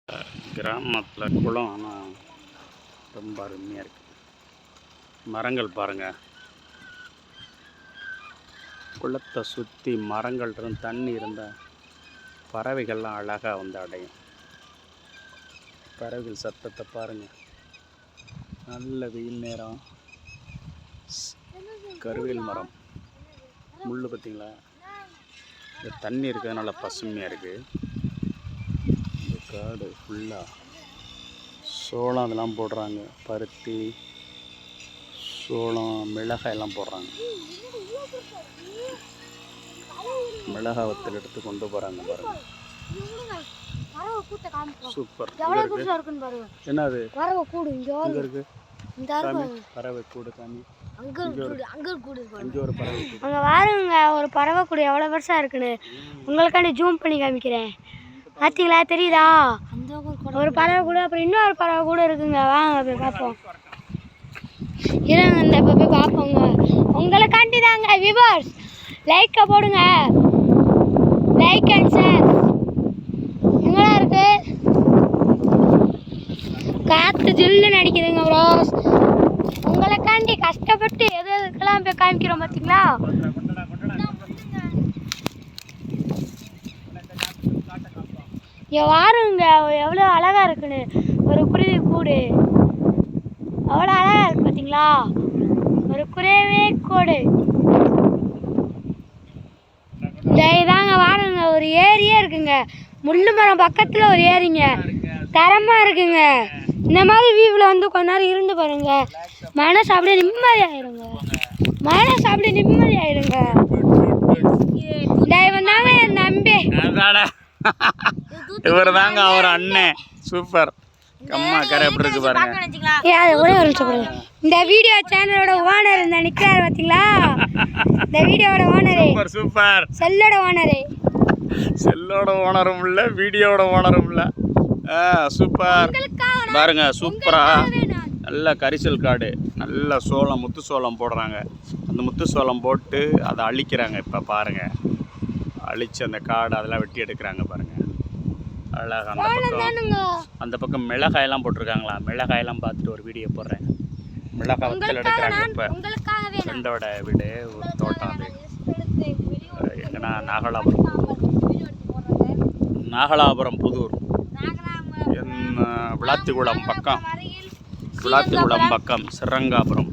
கிராமத்தில் குளம் ஆனால் ரொம்ப அருமையாக இருக்குது. மரங்கள் பாருங்கள், குளத்தை சுற்றி மரங்கள் இருந்து தண்ணி இருந்தால் பறவைகள்லாம் அழகாக வந்து அடையும். பறவைகள் சத்தத்தை பாருங்கள். நல்ல வெயில் நேரம், கருவேல் மரம், முள் பார்த்திங்களா, இந்த தண்ணி இருக்கிறதுனால பசுமையாக இருக்குது. இந்த காடு ஃபுல்லாக சோளம் அதெல்லாம் போடுறாங்க, பருத்தி, சோளம், மிளகாய் எல்லாம் போடுறாங்க. மிளகாய் வத்தல் எடுத்து கொண்டு போகிறாங்க பாருங்கள். சூப்பர். என்னது இங்கே இருக்கு? பறவை கூடு காமி. அங்கே வாருங்க, ஒரு பறவை கூடு எவ்வளோ பெருசாக இருக்குன்னு உங்களுக்காண்டி ஜூம் பண்ணி காமிக்கிறேன். பார்த்தீங்களா, தெரியுதா? ஒரு பறவை கூட, அப்புறம் இன்னொரு பறவை கூட இருக்குங்க. வாங்க போய் பார்ப்போம். இருங்க, இந்த இப்போ போய் பார்ப்போங்க. உங்களுக்காண்டி தாங்க வியூவர்ஸ். லைக்கை போடுங்க, லைக் அண்ட் ஷேர். எங்கடா இருக்கு? காற்று ஜில்லுன்னு அடிக்குதுங்க ப்ரோஸ். உங்களுக்காண்டி கஷ்டப்பட்டு எது எதுக்கெல்லாம் போய் காமிக்கிறோம் பார்த்தீங்களா? வாருங்க, எவ்வளோ அழகா இருக்குன்னு. ஒரு குருவி கூடு அவ்வளோ அழகா இருக்கு பார்த்தீங்களா? ஒரு குருவி கூடு. இதாங்க வாருங்க, ஒரு ஏரியே இருக்குங்க. முள்ளு மரம் பக்கத்தில் ஒரு ஏரிங்க, தரமாக இருக்குங்க. இந்த மாதிரி வியூவில் வந்து கொஞ்ச நேரம் இருந்து பாருங்க, மனசு அப்படியே நிம்மதியாயிருங்க. மனசு அப்படியே நிம்மதியாயிருங்க. இவன் தாங்க என் நம்பி. இவர் தாங்க அவர் அண்ணன். சூப்பர். கம்மா கரை எப்படி இருக்கு பாருங்க. ஒரே ஒரு நிமிஷம். இந்த வீடியோ சேனலோட ஓனர் இந்த நிக்கிறாரு பார்த்தீங்களா? இந்த வீடியோட ஓனரே. Super super. செல்லோட ஓனரே. செல்லோட ஓனரும் இல்லை, வீடியோட ஓனரும் இல்லை. சூப்பர் பாருங்க. சூப்பரா நல்ல கரிசல் காடு, நல்ல சோளம், முத்து சோளம் போடுறாங்க. அந்த முத்து சோளம் போட்டு அதை அழிக்கிறாங்க. இப்போ பாருங்க, அழிச்சு அந்த காடு அதெல்லாம் வெட்டி எடுக்கிறாங்க பாருங்க. அழகாக அந்த பக்கம் மிளகாயெல்லாம் போட்டிருக்காங்களா? மிளகாயெல்லாம் பார்த்துட்டு ஒரு வீடியோ போடுறேன். மிளகாய் வத்தல் எடுக்கிறாங்க. இப்போ ஃப்ரெண்டோட வீடு, ஒரு தோட்டம். அது எங்கன்னா நாகலாபுரம் புதூர், விளாத்திக்குளம் பக்கம், விளாத்திக்குளம் பக்கம், ஸ்ரீரங்காபுரம்,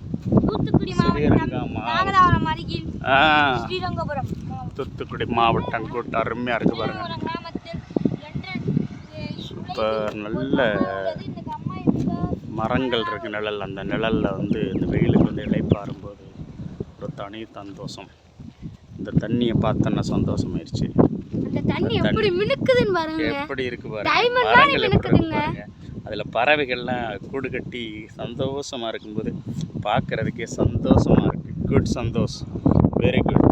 தூத்துக்குடி மாவட்டம். கூட்டம் அருமையாக இருக்குது பாருங்கள். சூப்பர். நல்ல மரங்கள் இருக்குது நிழல். அந்த நிழலில் வந்து இந்த வெயிலுக்கு வந்து இளைப்பாறும்போது ஒரு தனி சந்தோஷம். இந்த தண்ணியை பார்த்தோன்னா சந்தோஷமாயிருச்சு. எப்படி இருக்கு பாருங்க, மரங்கள் எப்படி இருக்கு பாருங்க. அதில் பறவைகள்லாம் கூடு கட்டி சந்தோஷமாக இருக்கும்போது பார்க்குறதுக்கே சந்தோஷமாக இருக்குது. Good Santhosh, very good.